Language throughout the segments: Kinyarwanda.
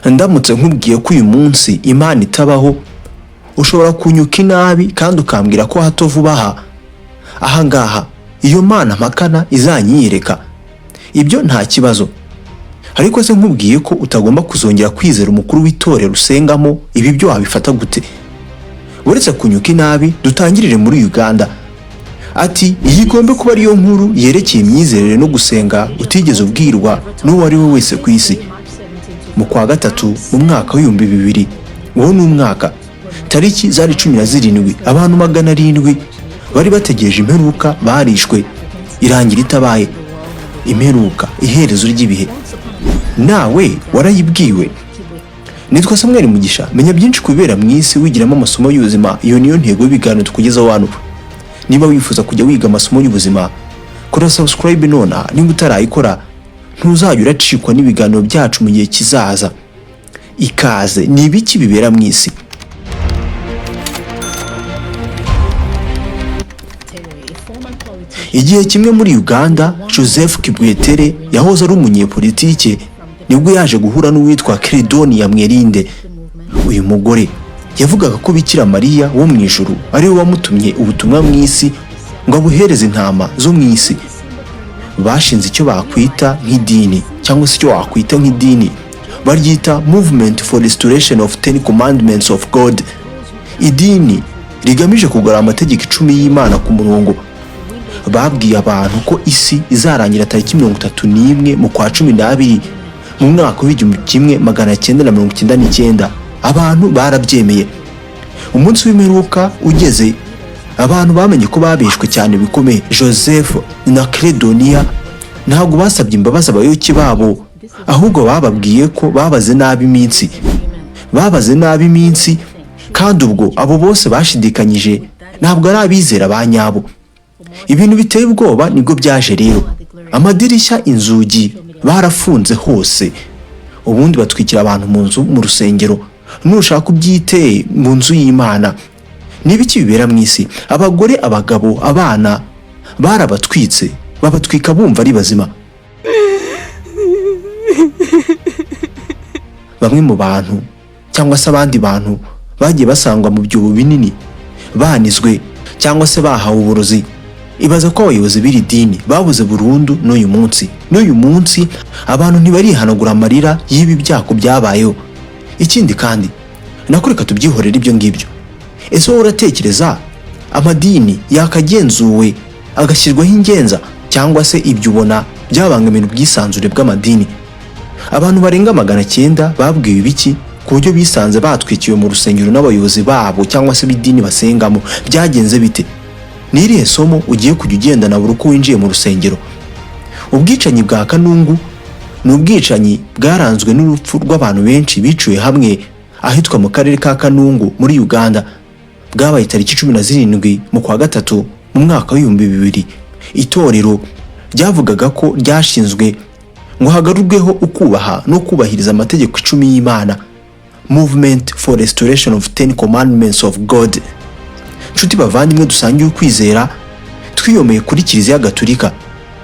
ndamutse nkubwiye ko uyu munsi Imana itabaho ushobora kunyuka inabi kandi ukambwira ko hato vuba aha ngaha iyo Mana mpakana izanyiyereka, ibyo nta kibazo. Ariko se nkubwiye ko utagomba kuzongera kwizera umukuru w'itorero usengamo, ibi byo wabifata gute? Uretse kunyuka inabi, dutangirire muri Uganda. Ati igombe kuba ariyo nkuru yerekeye imyizerere no gusenga utigeze ubwirwa n'uwo ari we wese ku isi. Mu kwa gatatu mu mwaka w'ibihumbi 2000, uwo ni umwaka, tariki zari 17, abantu 700 bari bategereje imperuka barishwe, irangira itabaye. Imperuka, iherezo ry'ibihe, nawe warayibwiwe. Nitwa Samuel Mugisha, menya byinshi kubera mu isi wigiramo amasomo y'ubuzima. Iyo niyo ntego y'ibiganiro tukugezaho hano. Niba wifuza kujya wiga amasomo y'ubuzima, kora subscribe nona. Niba utarayikora ntuzajya uracikwa n'ibiganiro byacu mu gihe kizaza. Ikaze. Ni ibiki bibera mu isi? Igihe kimwe muri Uganda, Joseph Kibwetere yahoze ari umunyepolitike, nibwo yaje guhura n'uwitwa Credonia Mwerinde. Uyu mugore yavugaga ko Bikira Mariya wo mu ijuru ari we wamutumye ubutumwa mu isi ngo abuhereze intama zo mu isi. Bashinze icyo bakwita nk'idini, cyangwa se icyo wakwita nk'idini, baryita Movement for Restoration of 10 Commandments of God. Idini rigamije kugura amategeko 10 y'Imana ku murongo. Babwiye abantu ko isi izarangira tariki 31 mu kwa 12 mu mwaka w'1999. Abantu barabyemeye. Umunsi w'imperuka ugeze, abantu bamenye ko babishwe cyane bikomeye. Joseph na Credonia ntabwo basabye imbabazi abayoboke babo, ahubwo bababwiye ko babaze nabi iminsi, kandi ubwo abo bose bashidikanyije ntabwo ari abizera ba nyabo. Ibintu biteye ubwoba nibwo byaje rero. Amadirishya, inzugi barafunze hose, ubundi batwikira abantu mu nzu, mu rusengero, nushaka ubyite mu nzu y'Imana. Nibiki bibera mu isi? Abagore, abagabo, abana barabatwitse, babatwika bumva ari bazima. Bamwe mu bantu cyangwa se abandi bantu bagiye basangwa mu byobo binini, banizwe cyangwa se bahawe uburozi. Ibaza ko abayobozi b'iri dini babuze burundu n'uyu munsi abantu ntibarihanagura amarira y'ibi byako byabayeho. Ikindi kandi nakureka tubyihorera ibyo ngibyo. Ese wowe uratekereza amadini yakagenzuwe agashyirwaho ingenza, cyangwa se ibyo ubona byabangamira ubwisanzure bw'amadini? Abantu barenga 900 babwiwe ibiki ku buryo bisanze batwikiwe mu rusengero n'abayobozi babo cyangwa se b'idini basengamo? Byagenze bite? Ni irihe somo ugiye kujya ugendana buri uko winjiye mu rusengero? Ubwicanyi bwa Kanungu ni ubwicanyi bwaranzwe n'urupfu rw'abantu benshi biciwe hamwe ahitwa mu karere ka Kanungu muri Uganda. Bwabaye tariki 17 mu kwa gatatu mu mwaka w'2000. Itorero ryavugaga ko ryashinzwe ngo hagarurweho ukubaha no kubahiriza amategeko 10 y'Imana, Movement for Restoration of 10 Commandments of God. Nshuti bavandimwe dusangiye ukwizera, twiyomeye kuri Kiliziya Gatolika.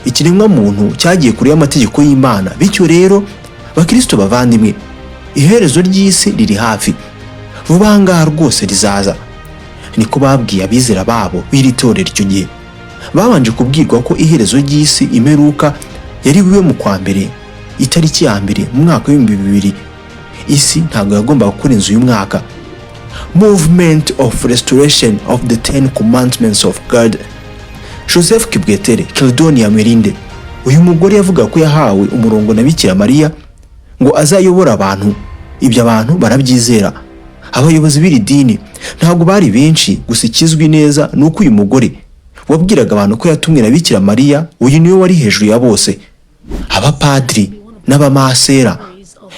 Ikiremwa muntu cyagiye kuri amategeko y'Imana. Bityo rero bakristo bavandimwe, iherezo ry'isi riri hafi, vuba ngaha rwose rizaza. Niko babwiye abizera babo b'iri torero icyo gihe. Babanje kubwirwa ko iherezo ry'isi, imperuka, yari biwe mu kwa mbere, itariki ya mbere mu mwaka w'2000. Isi ntabwo yagombaga gukora inzu y'umwaka. Movement of Restoration of the 10 Commandments of God. Joseph Kibwetere, Credonia Mwerinde, uyu mugore yavuga ko yahawe umurongo na Bikira Mariya ngo azayobora abantu. Ibyo abantu barabyizera. Abayobozi b'iri dini ntabwo bari benshi, gusa ikizwi neza nuko uyu mugore wabwiraga abantu ko yatumwe na Bikira Mariya, uyu niwe wari hejuru ya bose. Abapadiri n'abamasera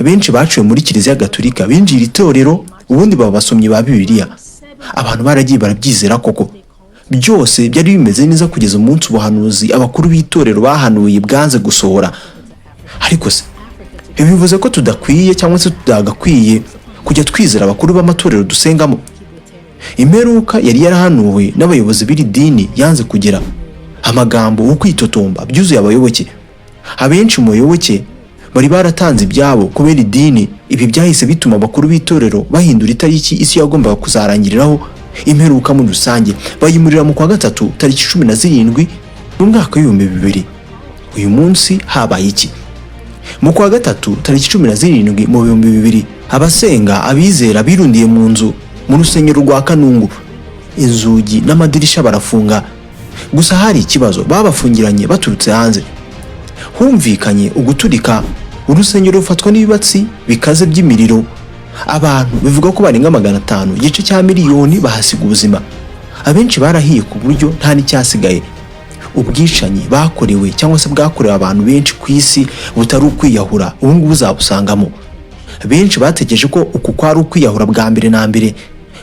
benshi baciwe muri Kiliziya Gatolika binjira itorero, ubundi baba basomyi ba Bibiliya. Abantu baragiye barabyizera koko. Byose byari bimeze neza kugeza umunsi ubuhanuzi abakuru b'itorero bahanuye bwanze gusohora. Ariko se bivuze ko tudakwiye cyangwa se tudagakwiye kujya twizera abakuru b'amatorero dusengamo? Imperuka yari yarahanuwe n'abayobozi b'iri dini yanze kugera. Amagambo yo kwitotomba byuzuye abayoboke. Abenshi mu bayoboke bari baratanze ibyabo kubera idini. Ibi byahise bituma abakuru b'itorero bahindura itariki isi yagombaga kuzarangiriraho imperuka muri rusange, bayimurira mu kwa gatatu tariki 17 mu mwaka w'2000. Uyu munsi habaye iki? Mu kwa gatatu tariki 17 mu 2000, abasenga abizera birundiye mu nzu mu rusengero rwa Kanungu. Inzugi n'amadirisha barafunga, gusa hari ikibazo, babafungiranye baturutse hanze. Humvikanye uguturika, urusengero rufatwa n'ibibatsi bikaze by'imiriro. Abantu bivuga ko barenga 500, igice cya miliyoni bahasiga ubuzima. Abenshi barahiye ku buryo nta n'icyasigaye. Ubwicanyi bakorewe cyangwa se bwakorewe abantu benshi ku isi butari ukwiyahura, ubu ngubu uzabusangamo. Benshi bategereje ko uku kwari ukwiyahura bwa mbere na mbere,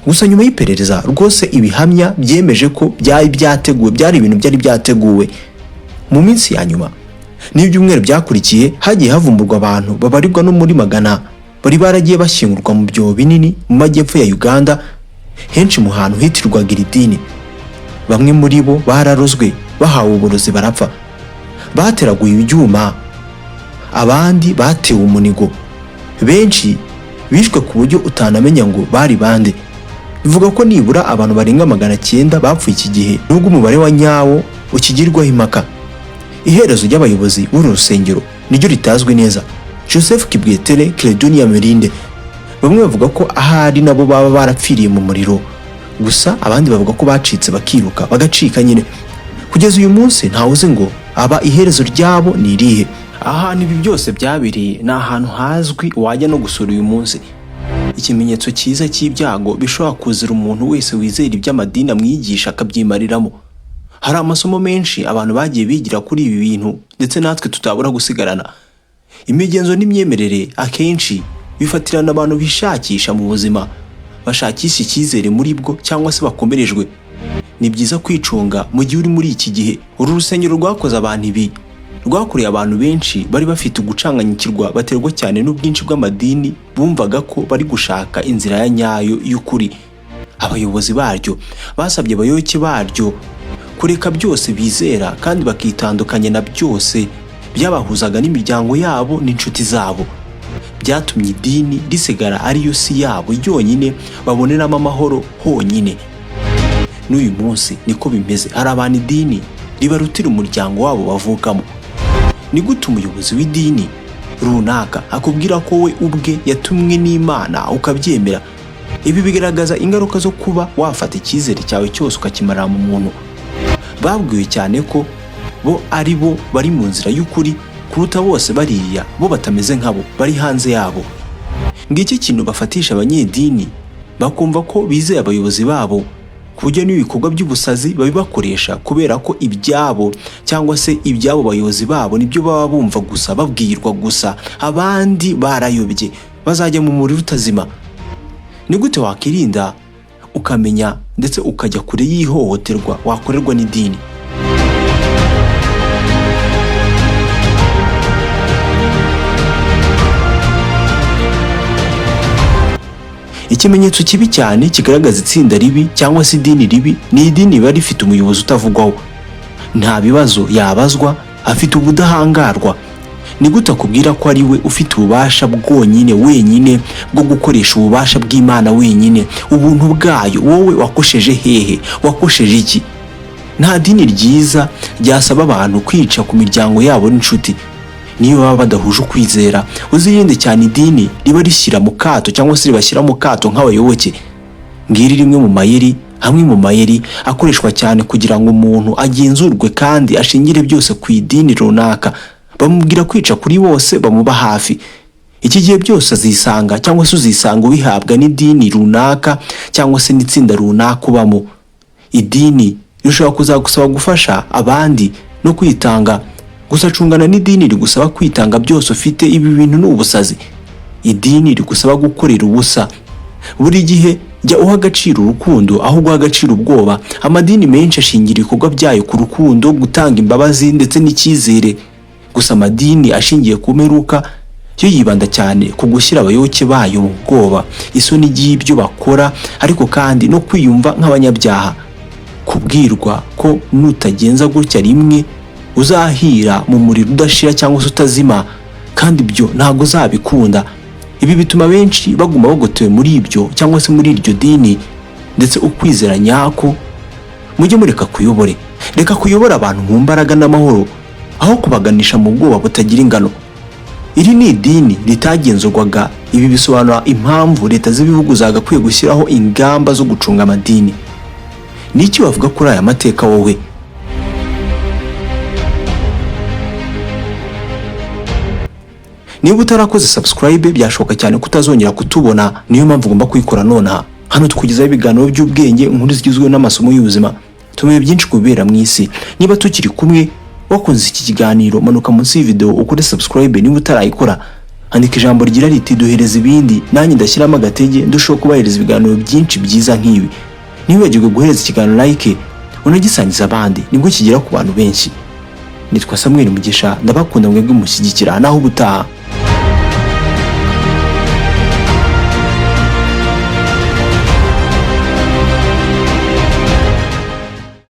gusa nyuma y'iperereza rwose ibihamya byemeje ko byari byateguwe, byari ibintu byari byateguwe. Mu minsi ya nyuma n'ibyumweru byakurikiye hagiye havumburwa abantu babarirwa no muri magana bari baragiye bashyingurwa mu byobo binini mu majyepfo ya Uganda, henshi mu hantu hitirwaga iri dini. Bamwe muri bo bararozwe, bahawe uburozi barapfa, bateraguye ibyuma, abandi batewe umunigo. Benshi bishwe ku buryo utanamenya ngo bari bande. Bivuga ko nibura abantu barenga 900 bapfuye iki gihe, nubwo umubare wa nyawo ukigirwaho impaka. Iherezo ry'abayobozi b'urusengero niryo ritazwi neza. Joseph Kibwetele, Credonia Merinde, bamwe bavuga ko ahari nabo baba barapfiriye mu muriro, gusa abandi bavuga ko bacitse bakiruka bagacika nyine. Kugeza uyu munsi ntawuzi ngo aba iherezo ryabo ni irihe. Ahantu ibi byose byabiriye ni ahantu hazwi wajya no gusura uyu munsi. Ikimenyetso cyiza cy'ibyago bishobora kuzira umuntu wese wizera iby'amadini amwigisha akabyimariramo. Hari amasomo menshi abantu bagiye bigira kuri ibi bintu, ndetse natwe tutabura gusigarana. Imigenzo n'imyemerere akenshi bifatirana abantu bishakisha mu buzima, bashakisha icyizere muri bwo cyangwa se bakomerejwe. Ni byiza kwicunga mu gihe uri muri iki gihe. Uru rusengero rwakoze abantu ibi, rwakoreye abantu benshi bari bafite ugucanganyikirwa baterwa cyane n'ubwinshi bw'amadini, bumvaga ko bari gushaka inzira ya nyayo y'ukuri. Abayobozi baryo basabye abayoboke baryo kureka byose bizera kandi bakitandukanya na byose byabahuzaga n'imiryango yabo n'inshuti zabo. Byatumye idini risigara ariyo si yabo yonyine baboneramo amahoro honyine. N'uyu munsi niko bimeze. Hari abantu idini ribarutira umuryango wabo bavukamo. Ni gute umuyobozi w'idini runaka akubwira ko we ubwe yatumwe n'Imana ukabyemera? Ibi bigaragaza ingaruka zo kuba wafata icyizere cyawe cyose ukakimara mu muntu. Babwiwe cyane ko bo ari bo bari mu nzira y'ukuri kuruta bose bariya bo batameze nkabo bari hanze yabo. Ngiki kintu bafatisha abanyedini, bakumva ko bizeye abayobozi babo, kujya n'ibikorwa by'ubusazi babibakoresha kubera ko ibyabo cyangwa se ibyabo bayobozi babo nibyo baba bumva gusa, babwirwa gusa, abandi barayobye bazajya mu muriro utazima. Ni gute wakirinda ukamenya ndetse ukajya kure y'ihohoterwa wakorerwa n'idini? Ikimenyetso kibi cyane kigaragaza itsinda ribi cyangwa se idini ribi ni idini bari rifite umuyobozi utavugwaho. Nta bibazo yabazwa, afite ubudahangarwa. Ni gute akubwira ko ari we ufite ububasha bwonyine wenyine bwo gukoresha ububasha bw'Imana wenyine, ubuntu bwayo? Wowe wakosheje hehe? Wakosheje iki? Nta dini ryiza ryasaba abantu kwica ku miryango yabo n'inshuti. Niyo baba badahuje ukwizera, uzirinde cyane idini riba rishyira mu kato cyangwa se ribashyira mu kato nk'abayoboke. Ngiri rimwe mu mayeri, hamwe mu mayeri akoreshwa cyane kugira ngo umuntu agenzurwe kandi ashingire byose ku idini runaka. Bamubwira kwica kuri bose bamuba hafi. Iki gihe byose azisanga cyangwa se uzisanga ubihabwa n'idini runaka cyangwa se n'itsinda runaka ubamo. Idini rishobora kuzagusaba gufasha abandi no kwitanga, gusa cungana n'idini rigusaba kwitanga byose ufite. Ibi bintu ni ubusazi. Idini rigusaba gukorera ubusa. Buri gihe jya uha agaciro urukundo aho guha agaciro ubwoba. Amadini menshi ashingira ibikorwa byayo ku rukundo, gutanga imbabazi ndetse n'icyizere. Gusa amadini ashingiye ku mperuka yo yibanda cyane ku gushyira abayoboke bayo mu bwoba, isoni ry'ibyo bakora, ariko kandi no kwiyumva nk'abanyabyaha. Kubwirwa ko nutagenza gutya rimwe uzahira mu muriro udashira cyangwa se utazima, kandi ibyo ntago zabikunda. Ibi bituma benshi baguma bagotewe muri ibyo cyangwa se muri iryo dini, ndetse ukwizera nyako mujye mureka kuyobore. Reka kuyobora abantu mu mbaraga n'amahoro aho kubaganisha mu bwoba butagira ingano. Iri ni idini ritagenzurwaga. Ibi bisobanura impamvu leta z'ibihugu zagakwiye gushyiraho ingamba zo gucunga amadini. Niki wavuga kuri aya mateka wowe? Niba utarakoze subscribe byashoboka cyane kutazongera kutubona, niyo mpamvu ugomba kuyikora nonaha. Hano tukugezaho ibiganiro by'ubwenge, inkuru zigizwe n'amasomo y'ubuzima, tumenye byinshi kubera mu isi. Niba tukiri kumwe wakunze iki kiganiro, manuka munsi y'video ukore subscribe. Niba utarayikora andika ijambo rigira riti duhereza ibindi, nanjye ndashyiramo agatege ndushaho kubahereza ibiganiro byinshi byiza nk'ibi. Ntiwibagirwe guhereza ikiganiro like unagisangiza abandi, nibwo kigera ku bantu benshi. Nitwa Samuel Mugisha, ndabakunda mwebwe mushyigikira naho ubutaha.